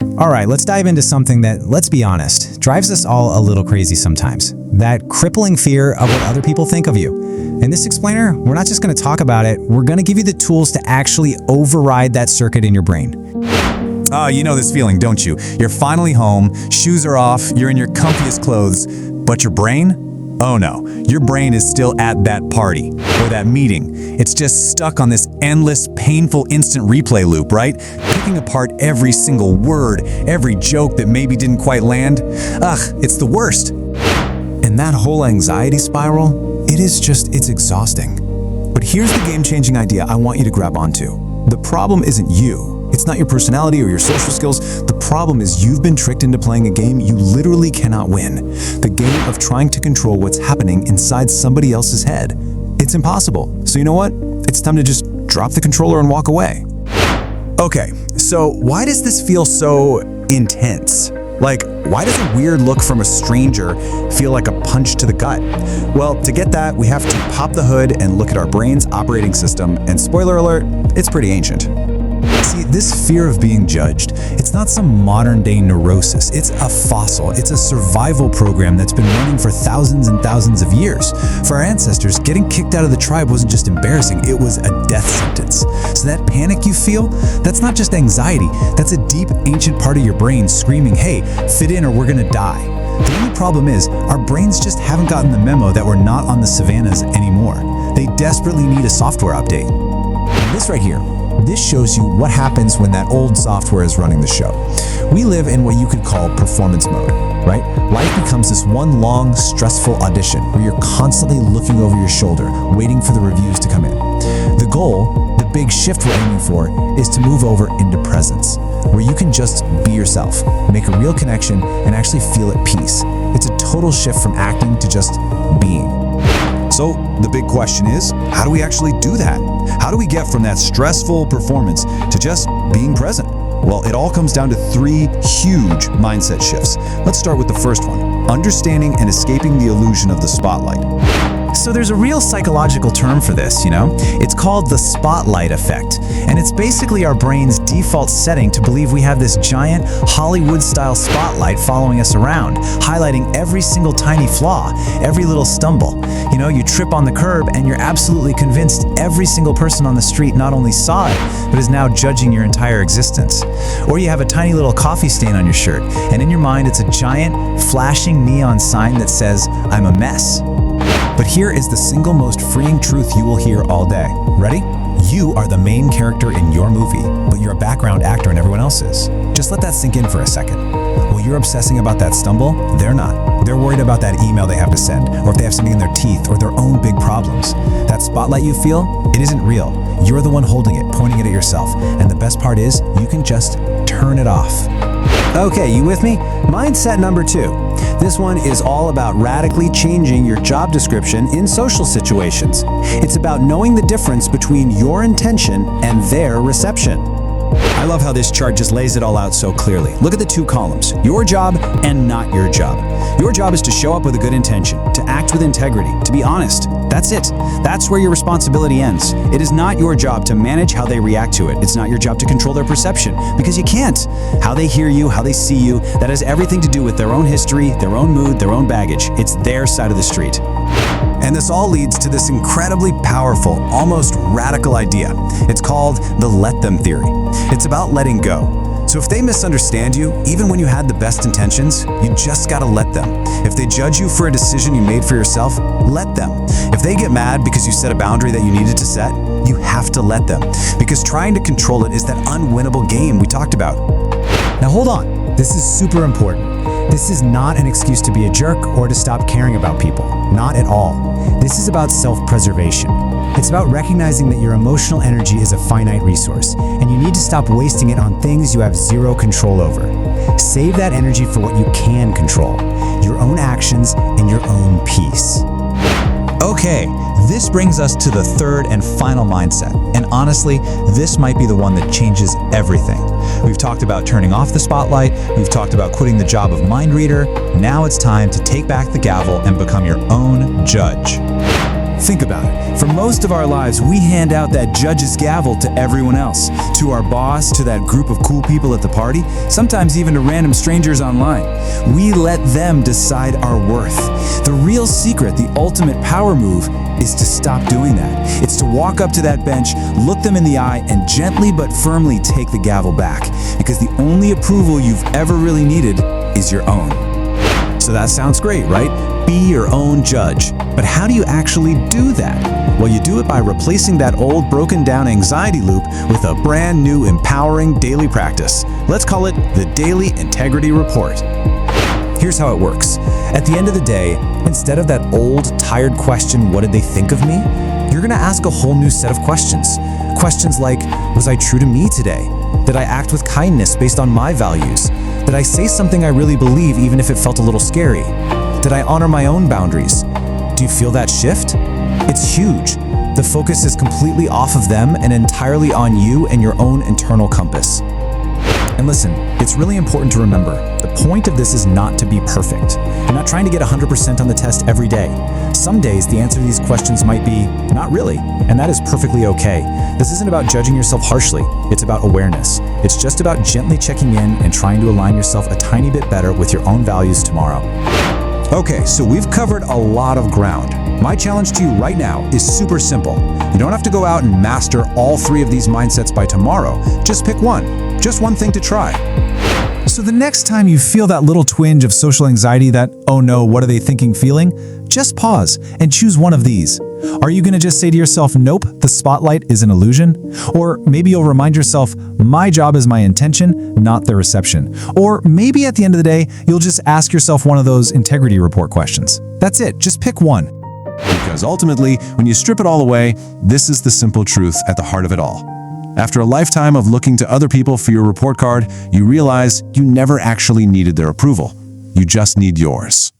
All right, let's dive into something that, let's be honest, drives us all a little crazy sometimes. That crippling fear of what other people think of you. In this explainer, we're not just going to talk about it, we're going to give you the tools to actually override that circuit in your brain. Oh, you know this feeling, don't you? You're finally home, shoes are off, you're in your comfiest clothes, but your brain? Oh no, your brain is still at that party or that meeting. It's just stuck on this endless, painful instant replay loop, right? Picking apart every single word, every joke that maybe didn't quite land. Ugh, it's the worst. And that whole anxiety spiral, it's exhausting. But here's the game-changing idea I want you to grab onto. The problem isn't you. It's not your personality or your social skills. The problem is you've been tricked into playing a game you literally cannot win. The game of trying to control what's happening inside somebody else's head. It's impossible. So you know what? It's time to just drop the controller and walk away. Okay, so why does this feel so intense? Like, why does a weird look from a stranger feel like a punch to the gut? Well, to get that, we have to pop the hood and look at our brain's operating system, and spoiler alert, it's pretty ancient. See, this fear of being judged, it's not some modern-day neurosis. It's a fossil. It's a survival program that's been running for thousands and thousands of years. For our ancestors, getting kicked out of the tribe wasn't just embarrassing, it was a death sentence. So that panic you feel, that's not just anxiety. That's a deep, ancient part of your brain screaming, hey, fit in or we're gonna die. The only problem is, our brains just haven't gotten the memo that we're not on the savannas anymore. They desperately need a software update. This right here, this shows you what happens when that old software is running the show. We live in what you could call performance mode, right? Life becomes this one long, stressful audition where you're constantly looking over your shoulder, waiting for the reviews to come in. The goal, the big shift we're aiming for, is to move over into presence, where you can just be yourself, make a real connection, and actually feel at peace. It's a total shift from acting to just being. So the big question is, how do we actually do that? How do we get from that stressful performance to just being present? Well, it all comes down to 3 huge mindset shifts. Let's start with the first one, understanding and escaping the illusion of the spotlight. So there's a real psychological term for this, you know? It's called the spotlight effect. And it's basically our brain's default setting to believe we have this giant Hollywood-style spotlight following us around, highlighting every single tiny flaw, every little stumble. You know, you trip on the curb and you're absolutely convinced every single person on the street not only saw it, but is now judging your entire existence. Or you have a tiny little coffee stain on your shirt, and in your mind it's a giant, flashing neon sign that says, I'm a mess. But here is the single most freeing truth you will hear all day. Ready? You are the main character in your movie, but you're a background actor and everyone else is. Just let that sink in for a second. While you're obsessing about that stumble, they're not. They're worried about that email they have to send, or if they have something in their teeth, or their own big problems. That spotlight you feel, it isn't real. You're the one holding it, pointing it at yourself. And the best part is, you can just turn it off. Okay, you with me? Mindset number 2. This one is all about radically changing your job description in social situations. It's about knowing the difference between your intention and their reception. I love how this chart just lays it all out so clearly. Look at the 2 columns, your job and not your job. Your job is to show up with a good intention, to act with integrity, to be honest. That's it. That's where your responsibility ends. It is not your job to manage how they react to it. It's not your job to control their perception, because you can't. How they hear you, how they see you, that has everything to do with their own history, their own mood, their own baggage. It's their side of the street. And this all leads to this incredibly powerful, almost radical idea. It's called the let them theory. It's about letting go. So if they misunderstand you, even when you had the best intentions, you just gotta let them. If they judge you for a decision you made for yourself, let them. If they get mad because you set a boundary that you needed to set, you have to let them. Because trying to control it is that unwinnable game we talked about. Now hold on, this is super important. This is not an excuse to be a jerk or to stop caring about people. Not at all. This is about self-preservation. It's about recognizing that your emotional energy is a finite resource, and you need to stop wasting it on things you have zero control over. Save that energy for what you can control, your own actions and your own peace. Okay, this brings us to the third and final mindset. And honestly, this might be the one that changes everything. We've talked about turning off the spotlight. We've talked about quitting the job of mind reader. Now it's time to take back the gavel and become your own judge. Think about it. For most of our lives, we hand out that judge's gavel to everyone else, to our boss, to that group of cool people at the party, sometimes even to random strangers online. We let them decide our worth. The real secret, the ultimate power move, is to stop doing that. It's to walk up to that bench, look them in the eye, and gently but firmly take the gavel back. Because the only approval you've ever really needed is your own. So that sounds great, right? Be your own judge. But how do you actually do that? Well, you do it by replacing that old broken down anxiety loop with a brand new empowering daily practice. Let's call it the Daily Integrity Report. Here's how it works. At the end of the day, instead of that old, tired question, what did they think of me? You're gonna ask a whole new set of questions. Questions like, was I true to me today? Did I act with kindness based on my values? Did I say something I really believe even if it felt a little scary? Did I honor my own boundaries? Do you feel that shift? It's huge. The focus is completely off of them and entirely on you and your own internal compass. And listen, it's really important to remember, the point of this is not to be perfect. You're not trying to get 100% on the test every day. Some days the answer to these questions might be, not really, and that is perfectly okay. This isn't about judging yourself harshly, it's about awareness. It's just about gently checking in and trying to align yourself a tiny bit better with your own values tomorrow. Okay, so we've covered a lot of ground. My challenge to you right now is super simple. You don't have to go out and master all 3 of these mindsets by tomorrow. Just pick one. Just one thing to try. So the next time you feel that little twinge of social anxiety, that, oh no, what are they thinking feeling? Just pause and choose one of these. Are you going to just say to yourself, nope, the spotlight is an illusion? Or maybe you'll remind yourself, my job is my intention, not the reception. Or maybe at the end of the day, you'll just ask yourself one of those integrity report questions. That's it, just pick one. Because ultimately, when you strip it all away, this is the simple truth at the heart of it all. After a lifetime of looking to other people for your report card, you realize you never actually needed their approval. You just need yours.